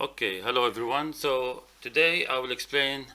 Okay, hello everyone. So today I will explain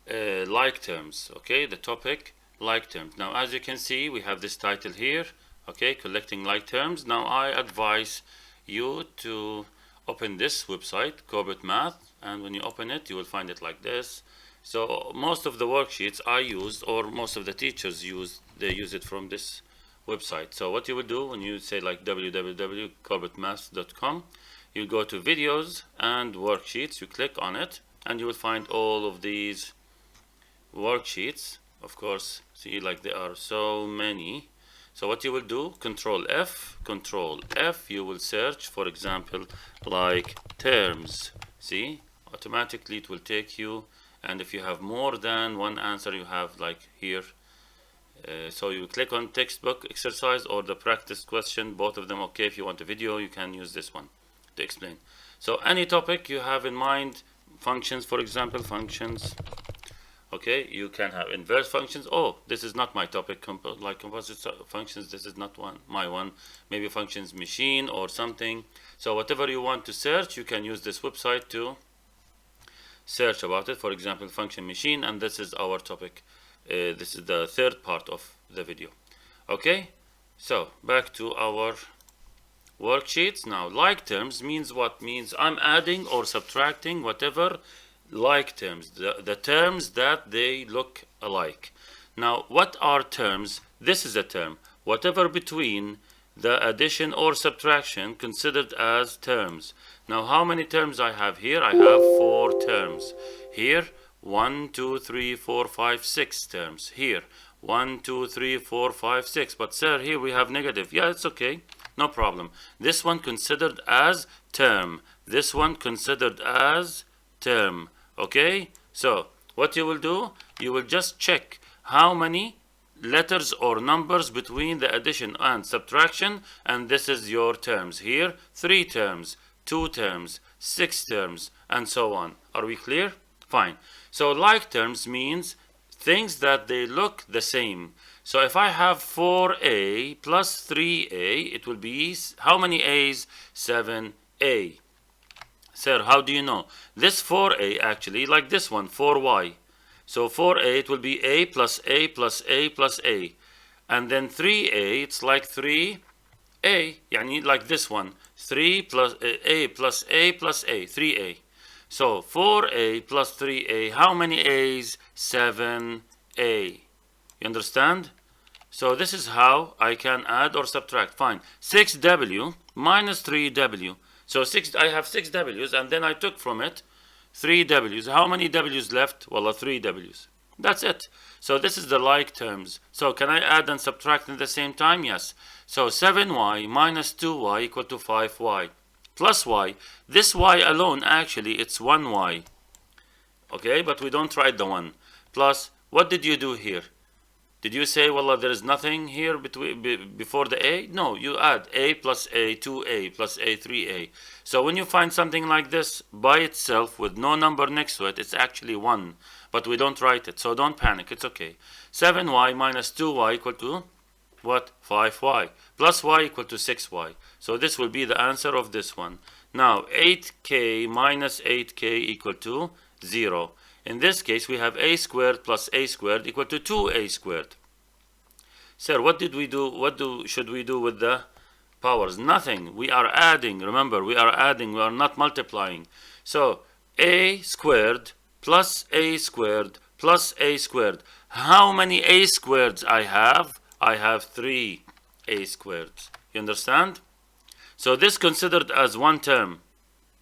like terms, okay, the topic like terms. Now as you can see we have this title here, okay, collecting like terms. Now I advise you to open this website, Corbett Math, and when you open it you will find it like this. So most of the worksheets I used, or most of the teachers they use it from this website. So what you will do when you say like www.corbettmath.com, you go to videos and worksheets, you click on it and you will find all of these worksheets. Of course, see, like there are so many. So what you will do, control F, you will search, for example, like terms. See, automatically it will take you, and if you have more than one answer, you have like here. So you click on textbook exercise or the practice question, both of them okay. If you want a video, you can use this one to explain. So any topic you have in mind, functions, for example, functions. Okay, you can have inverse functions. Oh, this is not my topic, like composite functions, this is not my one. Maybe functions machine or something. So whatever you want to search, you can use this website to search about it. For example, function machine, and this is our topic. This is the third part of the video. Okay, so back to our worksheets. Now like terms means what? Means I'm adding or subtracting whatever like terms, the terms that they look alike. Now what are terms? This is a term, whatever between the addition or subtraction considered as terms. Now how many terms I have here? I have 4 terms. Here 1, 2, 3, 4, 5, 6 terms. Here 1, 2, 3, 4, 5, 6. But sir, here we have negative. Yeah, it's okay, no problem. This one considered as term, this one considered as term. Okay, so what you will do, you will just check how many letters or numbers between the addition and subtraction, and this is your terms. Here 3 terms, 2 terms, 6 terms, and so on. Are we clear? Fine. So like terms means things that they look the same. So if I have 4a plus 3a, it will be how many a's? 7a. Sir, how do you know? This 4a actually, like this one, 4y. So 4a, it will be a plus a plus a plus a. And then 3a, it's like 3a. Yani like this one, 3 plus a plus a plus a, 3a. So 4a plus 3a, how many a's? 7a. You understand? So this is how I can add or subtract. Fine. 6w minus 3w. So I have 6 w's, and then I took from it 3 w's. How many w's left? Well, 3 w's. That's it. So this is the like terms. So can I add and subtract at the same time? Yes. So 7y minus 2y equal to 5y. Plus y. This y alone, actually, it's 1y. Okay, but we don't write the 1. Plus, what did you do here? Did you say, well, there is nothing here before the a? No, you add a plus a, 2a plus a, 3a. So when you find something like this by itself with no number next to it, it's actually 1. But we don't write it, so don't panic, it's okay. 7y minus 2y equal to what? 5y. Plus y equal to 6y. So this will be the answer of this one. Now 8k minus 8k equal to 0. In this case, we have a squared plus a squared equal to 2a squared. Sir, what did we do? What should we do with the powers? Nothing. We are adding. Remember, we are adding. We are not multiplying. So a squared plus a squared plus a squared. How many a squareds I have? I have 3 a squareds. You understand? So this considered as one term.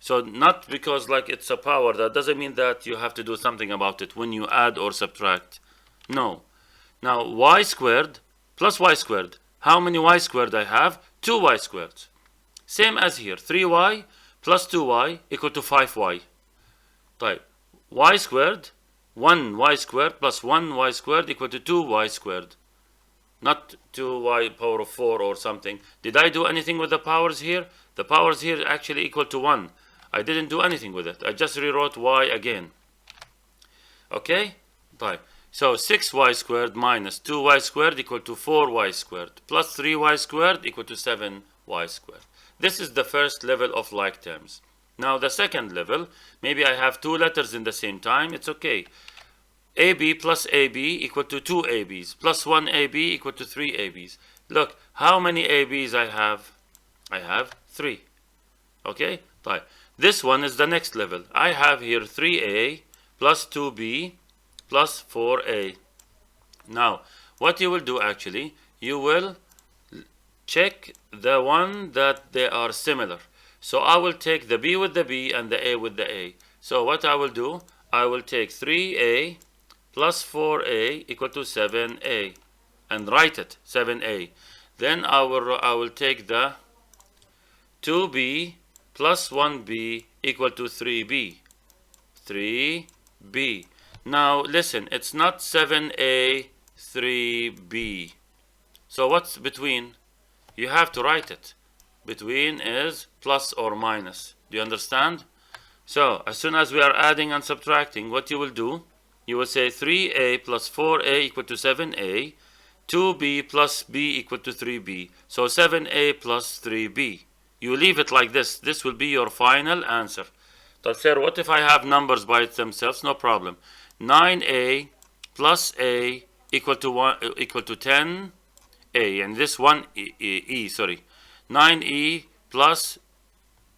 So not because like it's a power, that doesn't mean that you have to do something about it when you add or subtract. No. Now y squared plus y squared. How many y squared I have? 2y squared. Same as here. 3y plus 2y equal to 5y. Type y squared, 1y squared plus 1y squared equal to 2y squared. Not 2y power of 4 or something. Did I do anything with the powers here? The powers here actually equal to 1. I didn't do anything with it. I just rewrote y again. Okay? Bye. So 6y squared minus 2y squared equal to 4y squared plus 3y squared equal to 7y squared. This is the first level of like terms. Now the second level, maybe I have two letters in the same time, it's okay. AB plus AB equal to 2 ABs plus 1 AB equal to 3 ABs. Look, how many ABs I have? I have 3. Okay? Right. This one is the next level. I have here 3A plus 2B plus 4A. Now, what you will do actually, you will check the one that they are similar. So I will take the B with the B and the A with the A. So what I will do, I will take 3A plus 4A equal to 7A and write it 7A. Then I will take the 2B plus 1B equal to 3B. 3B. Now listen, it's not 7A, 3B. So what's between? You have to write it. Between is plus or minus. Do you understand? So as soon as we are adding and subtracting, what you will do, you will say 3A plus 4A equal to 7A, 2B plus B equal to 3B. So 7A plus 3B. You leave it like this. This will be your final answer. But sir, what if I have numbers by themselves? No problem. 9A plus A equal to 10A, and this one sorry. 9E plus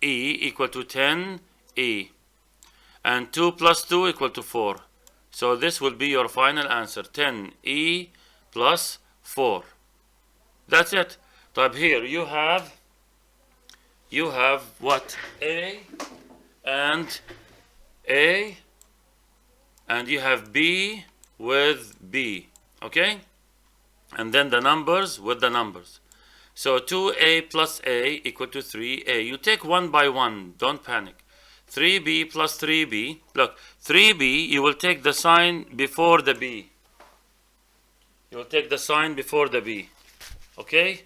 E equal to 10E, and 2 plus 2 equal to 4. So this will be your final answer, 10E plus 4. That's it. But here you have what? A, and you have B with B, okay? And then the numbers with the numbers. So 2A plus A equal to 3A. You take one by one, don't panic. 3B plus 3B. Look, 3B, you will take the sign before the B. You will take the sign before the B. Okay?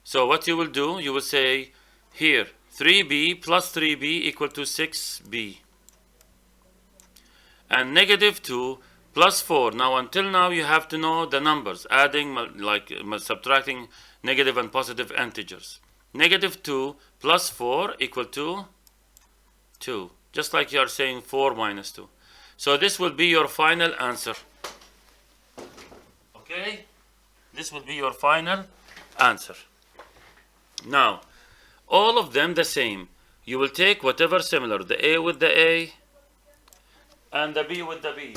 So what you will do, you will say here, 3B plus 3B equal to 6B. And negative 2 plus 4. Now, until now, you have to know the numbers, adding, subtracting negative and positive integers. Negative 2 plus 4 equal to 2. Just like you are saying 4 minus 2. So this will be your final answer. Okay? This will be your final answer. Now, all of them the same. You will take whatever similar, the A with the A and the B with the B.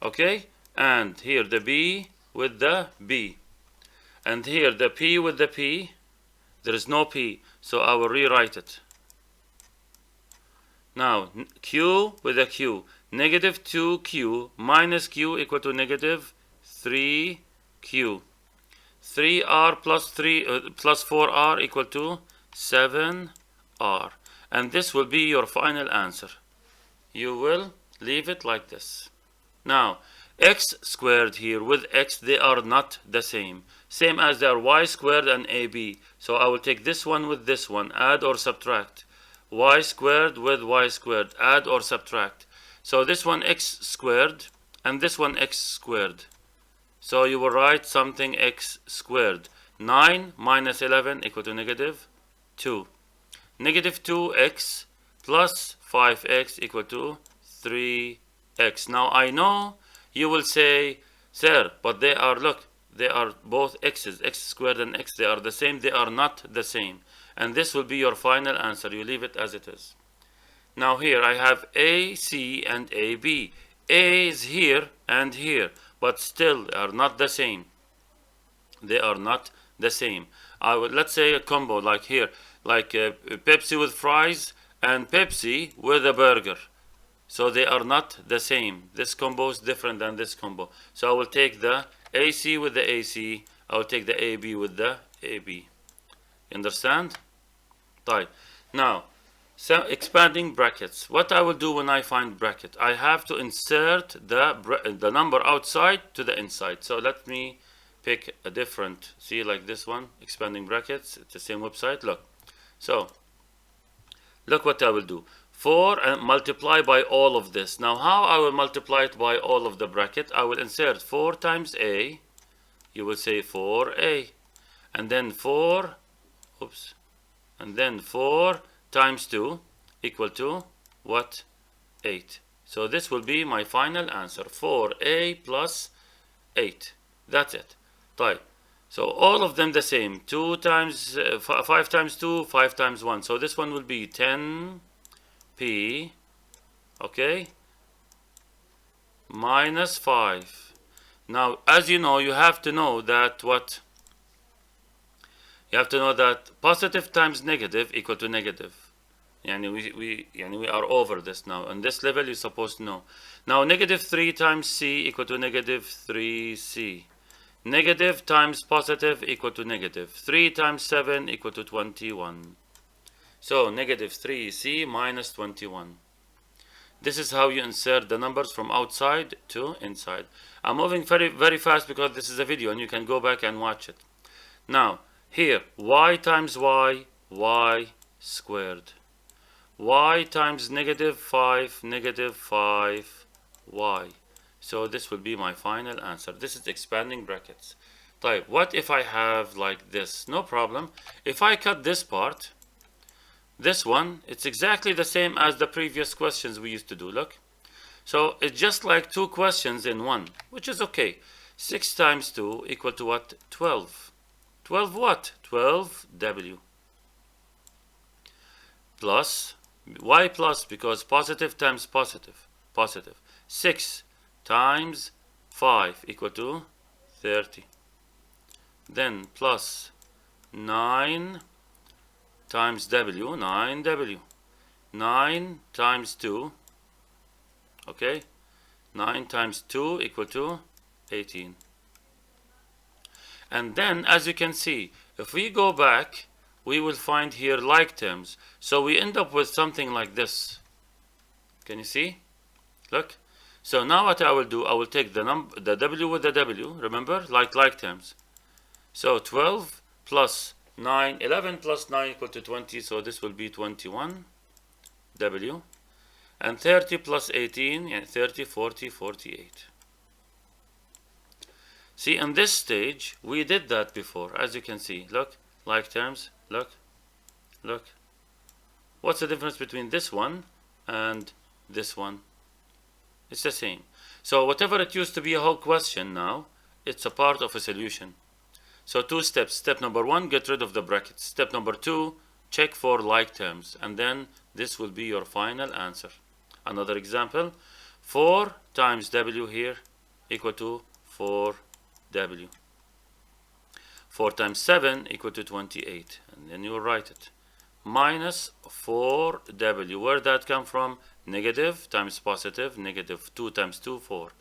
Okay? And here the B with the B. And here the P with the P. There is no P, so I will rewrite it. Now, Q with a Q. Negative 2Q minus Q equal to negative 3Q. 3R plus 4R equal to 7R. And this will be your final answer. You will leave it like this. Now, x squared here with x, they are not the same. Same as they are y squared and AB. So I will take this one with this one, add or subtract. Y squared with y squared, add or subtract. So this one x squared and this one x squared. So you will write something x squared. 9 minus 11 equal to negative 2. Negative 2x plus 5x equal to 3x. Now I know you will say, sir, but they are, look, they are both x's, x squared and x, they are the same. They are not the same. And this will be your final answer. You leave it as it is. Now here I have AC and AB. A is here and here, but still they are not the same. They are not the same. Let's say a combo like here, like Pepsi with fries and Pepsi with a burger. So they are not the same. This combo is different than this combo. So I will take the AC with the AC. I will take the AB with the AB. You understand? Right. Now, so expanding brackets. What I will do when I find bracket, I have to insert the number outside to the inside. So let me pick a different, see, like this one, expanding brackets. It's the same website. Look. So look what I will do. 4 and multiply by all of this. Now how I will multiply it by all of the bracket? I will insert 4 times A. You will say 4A. And then 4, oops, and then 4 times 2 equal to what? 8. So this will be my final answer, 4a plus 8. That's it. طيب. So all of them the same, 2 times 5 times 2, 5 times 1. So this one will be 10p, okay, minus 5. Now, as you know, you have to know that what? You have to know that positive times negative equal to negative. Yani we are over this now. On this level, you're supposed to know. Now, negative 3 times c equal to negative 3c. Negative times positive equal to negative. 3 times 7 equal to 21. So, negative 3c minus 21. This is how you insert the numbers from outside to inside. I'm moving very, very fast because this is a video and you can go back and watch it. Now, here, y times y squared. Y times negative 5 y. So this will be my final answer. This is expanding brackets. Type. What if I have like this? No problem. If I cut this part, this one, it's exactly the same as the previous questions we used to do. Look. So it's just like 2 questions in one, which is okay. 6 times 2 equal to what? 12. 12 what? 12w. Plus, y plus, because positive times positive, positive. 6 times 5 equal to 30. Then plus 9 times w, 9w. 9 times 2, okay? 9 times 2 equal to 18. And then, as you can see, if we go back, we will find here like terms. So we end up with something like this. Can you see? Look. So now what I will do, I will take the w with the w, remember, like terms. So 12 plus 9, 11 plus 9 equal to 20, so this will be 21 w. And 30 plus 18, yeah, 30, 40, 48. See, in this stage, we did that before, as you can see. Look, like terms, look, look. What's the difference between this one and this one? It's the same. So whatever it used to be a whole question now, it's a part of a solution. So 2 steps. Step number 1, get rid of the brackets. Step number 2, check for like terms. And then this will be your final answer. Another example, 4 times w here equal to 4w. 4 times 7 equal to 28. And then you will write it. Minus 4w. Where did that come from? Negative times positive, negative 2 times 2, 4.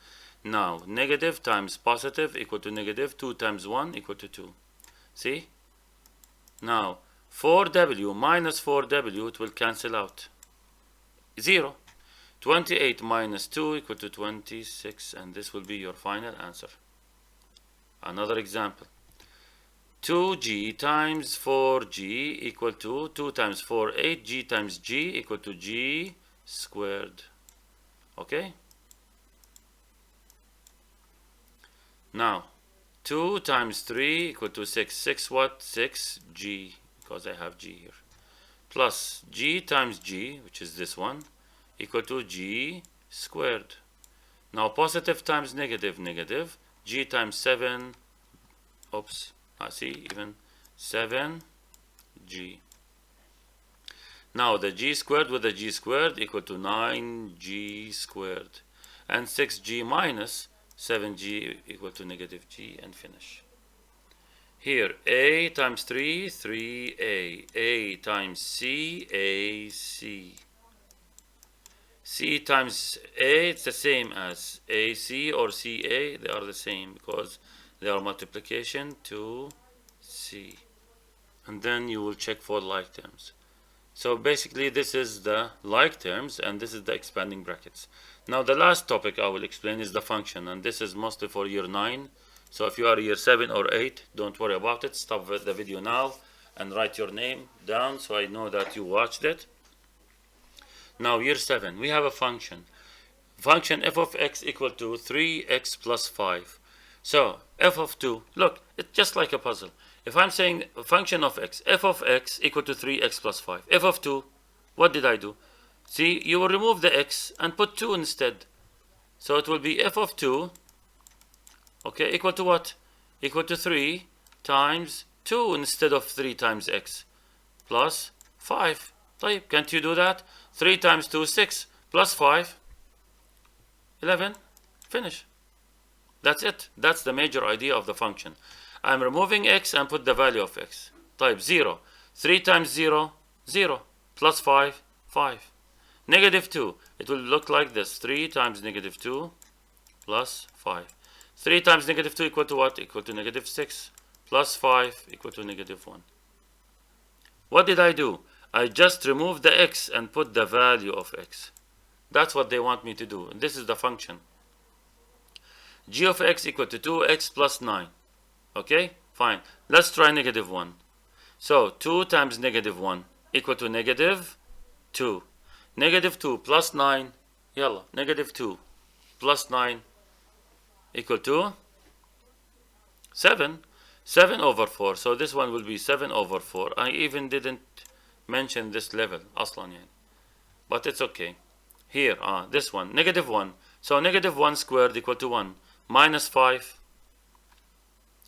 Now, negative times positive equal to negative 2 times 1 equal to 2. See? Now, 4w minus 4w, it will cancel out. 0. 28 minus 2 equal to 26, and this will be your final answer. Another example. 2g times 4g equal to 2 times 4, 8g times g equal to g squared. Okay? Now, 2 times 3 equal to 6. 6 what? 6g, because I have g here. Plus g times g, which is this one, equal to g squared. Now, positive times negative, negative. G times 7, oops, I see, even 7g. Now, the g squared with the g squared equal to 9g squared. And 6g minus 7g equal to negative g, and finish. Here, a times 3, 3a. A times c, ac. C times a, it's the same as ac or ca. They are the same because they are multiplication to c. And then you will check for like terms. So basically this is the like terms and this is the expanding brackets. Now the last topic I will explain is the function, and this is mostly for year 9. So if you are year 7 or 8, don't worry about it. Stop the video now and write your name down so I know that you watched it. Now year 7, we have a function. Function f of x equal to 3x plus 5. So f of 2, look, it's just like a puzzle. If I'm saying a function of x, f of x equal to 3x plus 5. F of 2, what did I do? See, you will remove the x and put 2 instead. So it will be f of 2, okay, equal to what? Equal to 3 times 2 instead of 3 times x plus 5. طيب, can't you do that? 3 times 2 is 6 plus 5, 11. Finish. That's it. That's the major idea of the function. I'm removing x and put the value of x. Type 0. 3 times 0, 0. Plus 5, 5. Negative 2. It will look like this. 3 times negative 2 plus 5. 3 times negative 2 equal to what? Equal to negative 6. Plus 5 equal to negative 1. What did I do? I just removed the x and put the value of x. That's what they want me to do. And this is the function. G of x equal to 2x plus 9. Okay, fine. Let's try negative 1. So 2 times negative 1 equal to negative 2. Negative 2 plus 9, yalla, negative 2 plus 9 equal to 7. 7 over 4. So this one will be 7 over 4. I even didn't mention this level, aslan yani. But it's okay. Here, this one, negative 1. So negative 1 squared equal to 1. Minus 5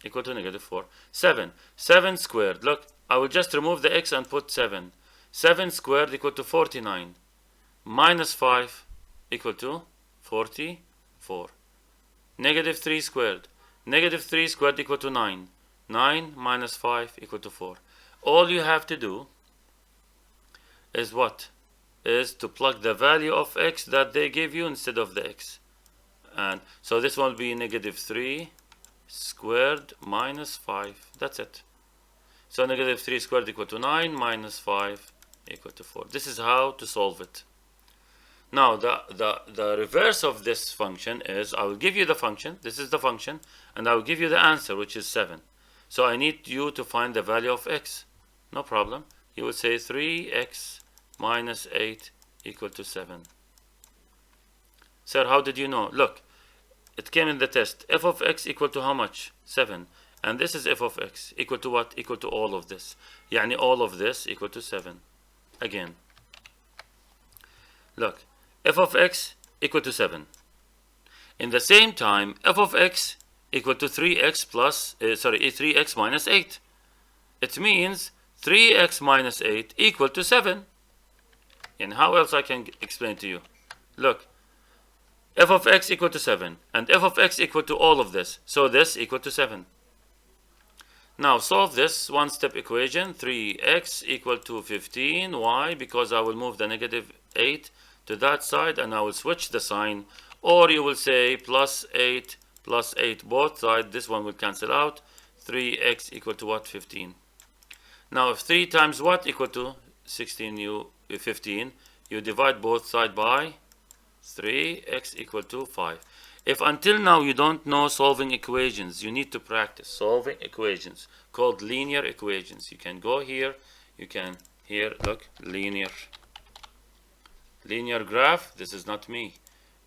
equal to negative 4. 7. 7 squared. Look, I will just remove the x and put 7. 7 squared equal to 49. Minus 5 equal to 44. Negative 3 squared. Negative 3 squared equal to 9. 9 minus 5 equal to 4. All you have to do is what? Is to plug the value of x that they gave you instead of the x. And so this one will be negative 3 squared minus 5. That's it. So negative 3 squared equal to 9 minus 5 equal to 4. This is how to solve it. Now the reverse of this function is I will give you the function. This is the function. And I will give you the answer, which is 7. So I need you to find the value of x. No problem. You will say 3x minus 8 equal to 7. Sir, how did you know? Look, it came in the test. F of x equal to how much? 7. And this is f of x equal to what? Equal to all of this. Yani all of this equal to 7. Again. Look, f of x equal to 7. In the same time, f of x equal to 3x plus, 3x minus 8. It means 3x minus 8 equal to 7. And how else I can explain to you? Look, f of x equal to 7 and f of x equal to all of this. So this equal to 7. Now solve this one-step equation. 3x equal to 15. Why? Because I will move the negative 8 to that side and I will switch the sign. Or you will say plus 8 both sides. This one will cancel out. 3x equal to what? 15. Now if 3 times what equal to 15, you divide both sides by 3, x equal to 5. If until now you don't know solving equations, you need to practice solving equations called linear equations. You can go here, you can here, look, linear graph. This is not me.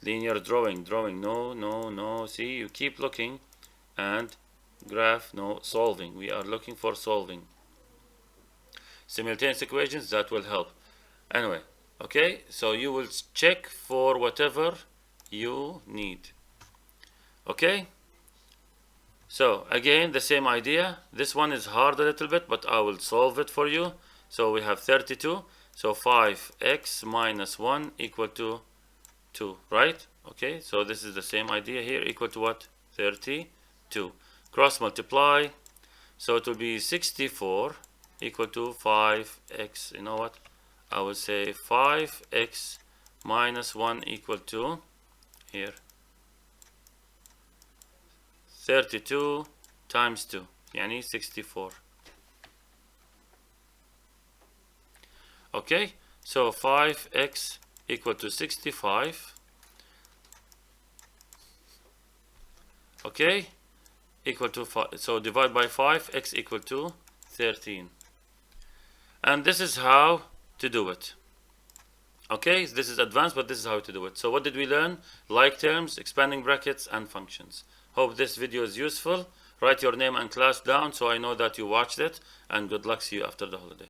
Linear drawing, no. See, you keep looking and graph, no, solving. We are looking for solving. Simultaneous equations, that will help. Anyway, okay, so you will check for whatever you need. Okay, so again the same idea. This one is hard a little bit, but I will solve it for you. So we have 32. So 5x minus 1 equal to 2, right? Okay, so this is the same idea here, equal to what? 32. Cross multiply. So it will be 64 equal to 5x. You know what? I will say 5x minus 1 equal to here 32 times 2, yani 64. Okay, so 5x equal to 65. Okay, equal to 5. So divide by 5, x equal to 13. And this is how to do it. Okay, this is advanced, but this is how to do it. So what did we learn? Like terms, expanding brackets, and functions. Hope this video is useful. Write your name and class down so I know that you watched it, and good luck. See you after the holiday.